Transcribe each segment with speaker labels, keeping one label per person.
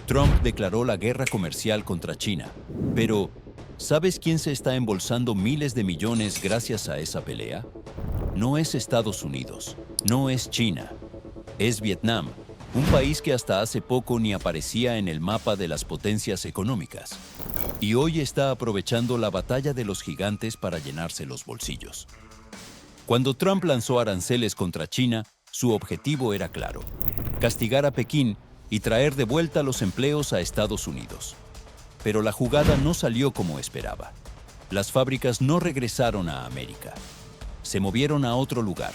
Speaker 1: Trump declaró la guerra comercial contra China. Pero, ¿sabes quién se está embolsando miles de millones gracias a esa pelea? No es Estados Unidos, no es China, es Vietnam, un país que hasta hace poco ni aparecía en el mapa de las potencias económicas. Y hoy está aprovechando la batalla de los gigantes para llenarse los bolsillos. Cuando Trump lanzó aranceles contra China, su objetivo era claro: castigar a Pekín y traer de vuelta los empleos a Estados Unidos. Pero la jugada no salió como esperaba. Las fábricas no regresaron a América. Se movieron a otro lugar.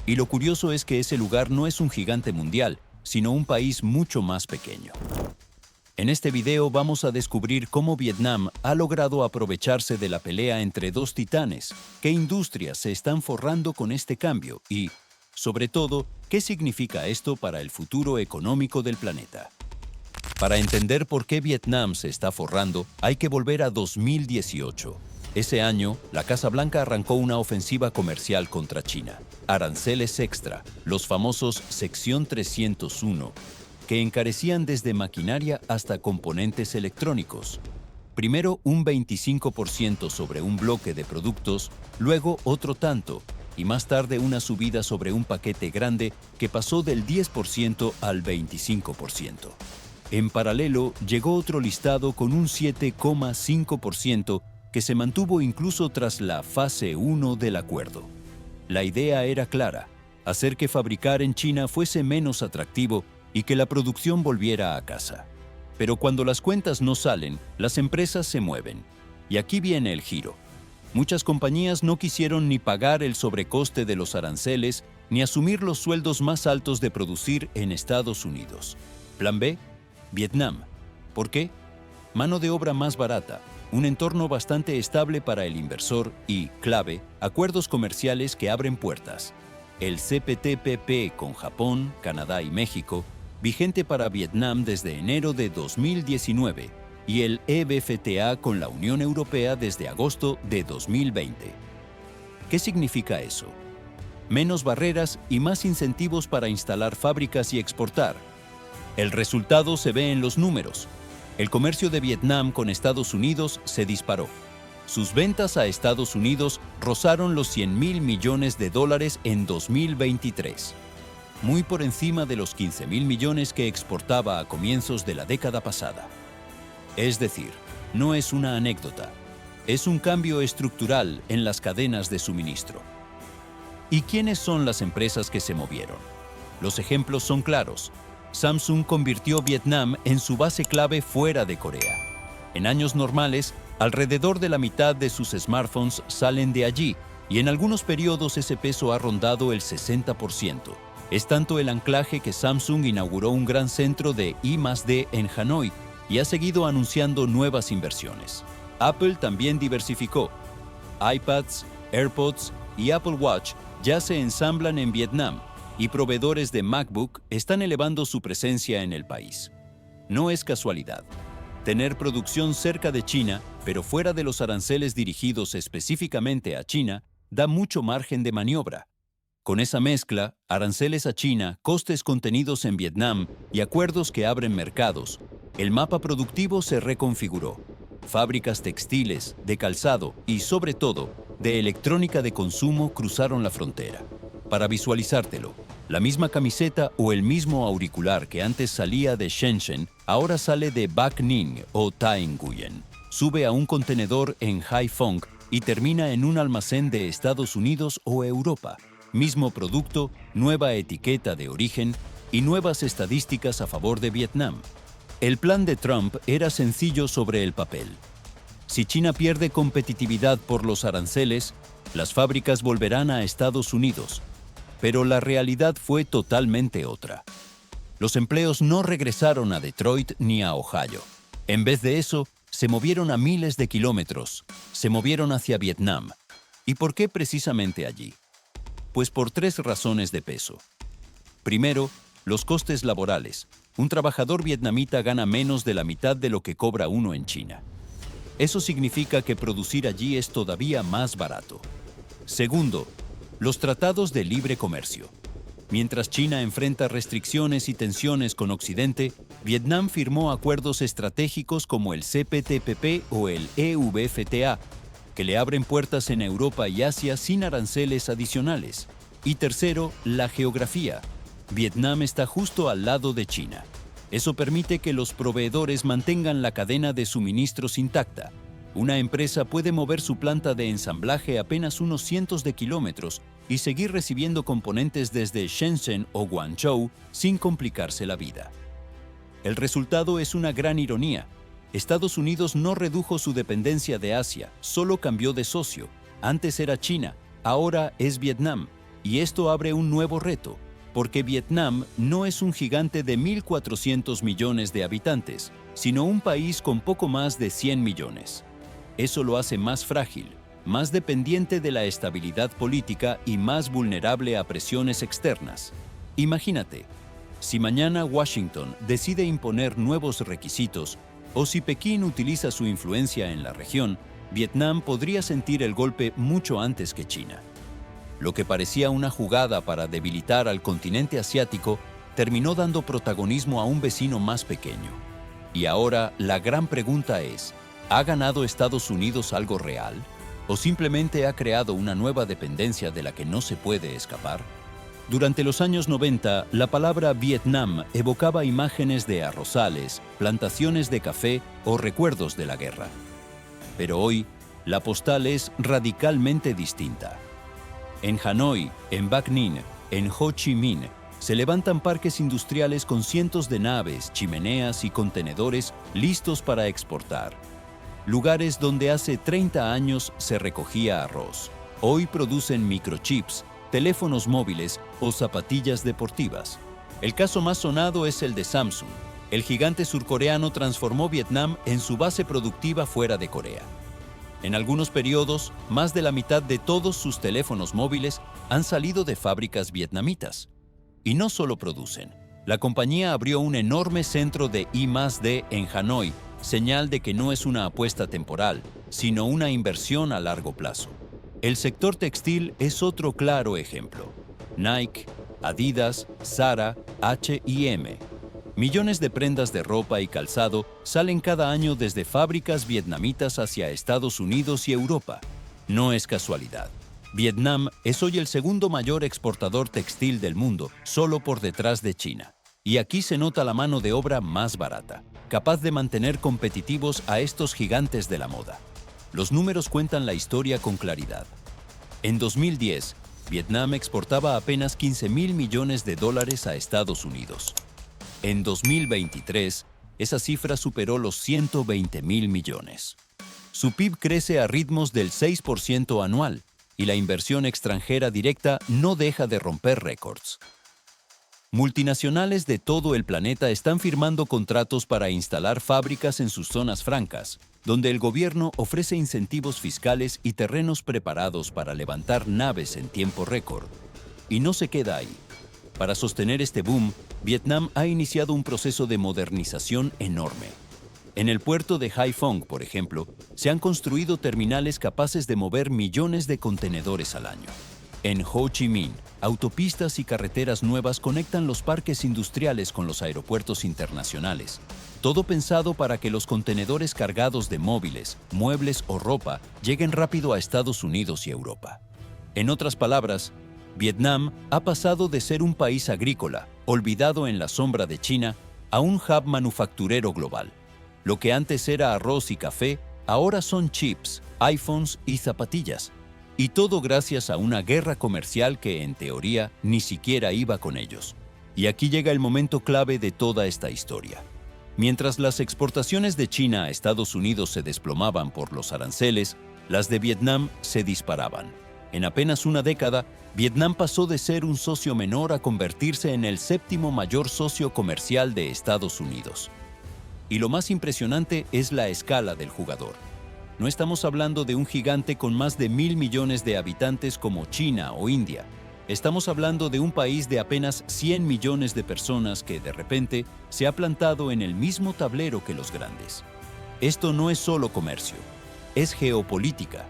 Speaker 1: Y lo curioso es que ese lugar no es un gigante mundial, sino un país mucho más pequeño. En este video vamos a descubrir cómo Vietnam ha logrado aprovecharse de la pelea entre dos titanes, qué industrias se están forrando con este cambio y, sobre todo, qué significa esto para el futuro económico del planeta. Para entender por qué Vietnam se está forrando, hay que volver a 2018. Ese año, la Casa Blanca arrancó una ofensiva comercial contra China. Aranceles extra, los famosos Sección 301, que encarecían desde maquinaria hasta componentes electrónicos. Primero un 25% sobre un bloque de productos, luego otro tanto, y más tarde una subida sobre un paquete grande que pasó del 10% al 25%. En paralelo, llegó otro listado con un 7,5% que se mantuvo incluso tras la fase 1 del acuerdo. La idea era clara: hacer que fabricar en China fuese menos atractivo y que la producción volviera a casa. Pero cuando las cuentas no salen, las empresas se mueven. Y aquí viene el giro. Muchas compañías no quisieron ni pagar el sobrecoste de los aranceles ni asumir los sueldos más altos de producir en Estados Unidos. Plan B: Vietnam. ¿Por qué? Mano de obra más barata, un entorno bastante estable para el inversor y, clave, acuerdos comerciales que abren puertas. El CPTPP con Japón, Canadá y México, vigente para Vietnam desde enero de 2019, y el EBFTA con la Unión Europea desde agosto de 2020. ¿Qué significa eso? Menos barreras y más incentivos para instalar fábricas y exportar. El resultado se ve en los números. El comercio de Vietnam con Estados Unidos se disparó. Sus ventas a Estados Unidos rozaron los $100,000 millones en 2023. Muy por encima de los 15,000 millones que exportaba a comienzos de la década pasada. Es decir, no es una anécdota, es un cambio estructural en las cadenas de suministro. ¿Y quiénes son las empresas que se movieron? Los ejemplos son claros. Samsung convirtió Vietnam en su base clave fuera de Corea. En años normales, alrededor de la mitad de sus smartphones salen de allí, y en algunos periodos ese peso ha rondado el 60%. Es tanto el anclaje que Samsung inauguró un gran centro de I+D en Hanoi y ha seguido anunciando nuevas inversiones. Apple también diversificó. iPads, AirPods y Apple Watch ya se ensamblan en Vietnam, y proveedores de MacBook están elevando su presencia en el país. No es casualidad. Tener producción cerca de China, pero fuera de los aranceles dirigidos específicamente a China, da mucho margen de maniobra. Con esa mezcla, aranceles a China, costes contenidos en Vietnam y acuerdos que abren mercados, el mapa productivo se reconfiguró. Fábricas textiles, de calzado y, sobre todo, de electrónica de consumo cruzaron la frontera. Para visualizártelo, la misma camiseta o el mismo auricular que antes salía de Shenzhen, ahora sale de Bac Ninh o Thanh Nguyen. Sube a un contenedor en Haiphong y termina en un almacén de Estados Unidos o Europa. Mismo producto, nueva etiqueta de origen y nuevas estadísticas a favor de Vietnam. El plan de Trump era sencillo sobre el papel. Si China pierde competitividad por los aranceles, las fábricas volverán a Estados Unidos. Pero la realidad fue totalmente otra. Los empleos no regresaron a Detroit ni a Ohio. En vez de eso, se movieron a miles de kilómetros, se movieron hacia Vietnam. ¿Y por qué precisamente allí? Pues por 3 razones de peso. Primero, los costes laborales. Un trabajador vietnamita gana menos de la mitad de lo que cobra uno en China. Eso significa que producir allí es todavía más barato. Segundo, los tratados de libre comercio. Mientras China enfrenta restricciones y tensiones con Occidente, Vietnam firmó acuerdos estratégicos como el CPTPP o el EVFTA, que le abren puertas en Europa y Asia sin aranceles adicionales. Y tercero, la geografía. Vietnam está justo al lado de China. Eso permite que los proveedores mantengan la cadena de suministros intacta. Una empresa puede mover su planta de ensamblaje apenas unos cientos de kilómetros y seguir recibiendo componentes desde Shenzhen o Guangzhou sin complicarse la vida. El resultado es una gran ironía. Estados Unidos no redujo su dependencia de Asia, solo cambió de socio. Antes era China, ahora es Vietnam. Y esto abre un nuevo reto, porque Vietnam no es un gigante de 1.400 millones de habitantes, sino un país con poco más de 100 millones. Eso lo hace más frágil, más dependiente de la estabilidad política y más vulnerable a presiones externas. Imagínate, si mañana Washington decide imponer nuevos requisitos o si Pekín utiliza su influencia en la región, Vietnam podría sentir el golpe mucho antes que China. Lo que parecía una jugada para debilitar al continente asiático terminó dando protagonismo a un vecino más pequeño. Y ahora la gran pregunta es, ¿ha ganado Estados Unidos algo real? ¿O simplemente ha creado una nueva dependencia de la que no se puede escapar? Durante los años 90, la palabra Vietnam evocaba imágenes de arrozales, plantaciones de café o recuerdos de la guerra. Pero hoy, la postal es radicalmente distinta. En Hanoi, en Bac Ninh, en Ho Chi Minh, se levantan parques industriales con cientos de naves, chimeneas y contenedores listos para exportar. Lugares donde hace 30 años se recogía arroz. Hoy producen microchips, teléfonos móviles o zapatillas deportivas. El caso más sonado es el de Samsung. El gigante surcoreano transformó Vietnam en su base productiva fuera de Corea. En algunos periodos, más de la mitad de todos sus teléfonos móviles han salido de fábricas vietnamitas. Y no solo producen. La compañía abrió un enorme centro de I+D en Hanoi, señal de que no es una apuesta temporal, sino una inversión a largo plazo. El sector textil es otro claro ejemplo. Nike, Adidas, Zara, H&M. Millones de prendas de ropa y calzado salen cada año desde fábricas vietnamitas hacia Estados Unidos y Europa. No es casualidad. Vietnam es hoy el segundo mayor exportador textil del mundo, solo por detrás de China. Y aquí se nota la mano de obra más barata, capaz de mantener competitivos a estos gigantes de la moda. Los números cuentan la historia con claridad. En 2010, Vietnam exportaba apenas $15.000 millones a Estados Unidos. En 2023, esa cifra superó los $120.000 millones. Su PIB crece a ritmos del 6% anual y la inversión extranjera directa no deja de romper récords. Multinacionales de todo el planeta están firmando contratos para instalar fábricas en sus zonas francas, donde el gobierno ofrece incentivos fiscales y terrenos preparados para levantar naves en tiempo récord. Y no se queda ahí. Para sostener este boom, Vietnam ha iniciado un proceso de modernización enorme. En el puerto de Haiphong, por ejemplo, se han construido terminales capaces de mover millones de contenedores al año. En Ho Chi Minh, autopistas y carreteras nuevas conectan los parques industriales con los aeropuertos internacionales. Todo pensado para que los contenedores cargados de móviles, muebles o ropa lleguen rápido a Estados Unidos y Europa. En otras palabras, Vietnam ha pasado de ser un país agrícola, olvidado en la sombra de China, a un hub manufacturero global. Lo que antes era arroz y café, ahora son chips, iPhones y zapatillas. Y todo gracias a una guerra comercial que, en teoría, ni siquiera iba con ellos. Y aquí llega el momento clave de toda esta historia. Mientras las exportaciones de China a Estados Unidos se desplomaban por los aranceles, las de Vietnam se disparaban. En apenas una década, Vietnam pasó de ser un socio menor a convertirse en el séptimo mayor socio comercial de Estados Unidos. Y lo más impresionante es la escala del jugador. No estamos hablando de un gigante con más de 1.000 millones de habitantes como China o India. Estamos hablando de un país de apenas 100 millones de personas que, de repente, se ha plantado en el mismo tablero que los grandes. Esto no es solo comercio, es geopolítica.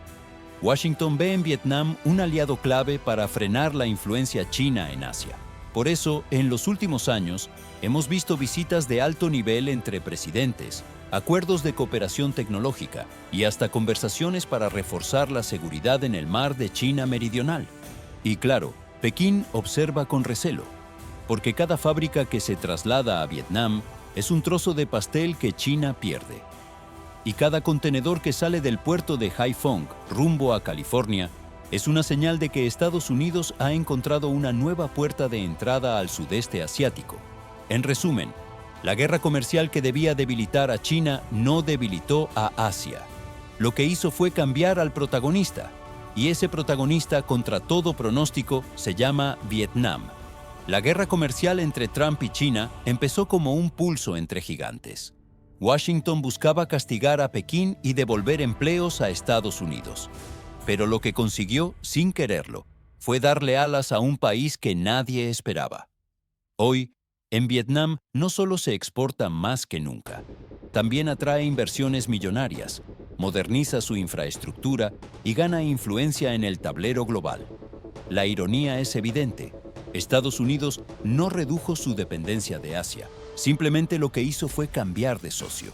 Speaker 1: Washington ve en Vietnam un aliado clave para frenar la influencia china en Asia. Por eso, en los últimos años, hemos visto visitas de alto nivel entre presidentes, acuerdos de cooperación tecnológica y hasta conversaciones para reforzar la seguridad en el mar de China Meridional. Y claro, Pekín observa con recelo, porque cada fábrica que se traslada a Vietnam es un trozo de pastel que China pierde. Y cada contenedor que sale del puerto de Haiphong rumbo a California es una señal de que Estados Unidos ha encontrado una nueva puerta de entrada al sudeste asiático. En resumen, la guerra comercial que debía debilitar a China no debilitó a Asia. Lo que hizo fue cambiar al protagonista, y ese protagonista, contra todo pronóstico, se llama Vietnam. La guerra comercial entre Trump y China empezó como un pulso entre gigantes. Washington buscaba castigar a Pekín y devolver empleos a Estados Unidos. Pero lo que consiguió, sin quererlo, fue darle alas a un país que nadie esperaba. Hoy, en Vietnam no solo se exporta más que nunca, también atrae inversiones millonarias, moderniza su infraestructura y gana influencia en el tablero global. La ironía es evidente. Estados Unidos no redujo su dependencia de Asia, simplemente lo que hizo fue cambiar de socio.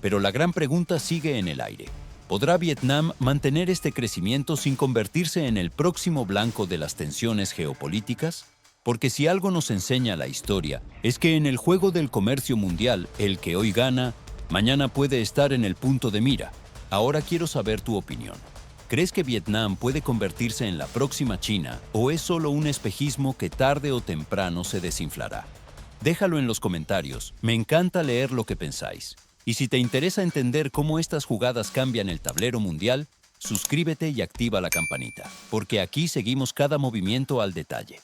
Speaker 1: Pero la gran pregunta sigue en el aire. ¿Podrá Vietnam mantener este crecimiento sin convertirse en el próximo blanco de las tensiones geopolíticas? Porque si algo nos enseña la historia, es que en el juego del comercio mundial, el que hoy gana, mañana puede estar en el punto de mira. Ahora quiero saber tu opinión. ¿Crees que Vietnam puede convertirse en la próxima China o es solo un espejismo que tarde o temprano se desinflará? Déjalo en los comentarios, me encanta leer lo que pensáis. Y si te interesa entender cómo estas jugadas cambian el tablero mundial, suscríbete y activa la campanita, porque aquí seguimos cada movimiento al detalle.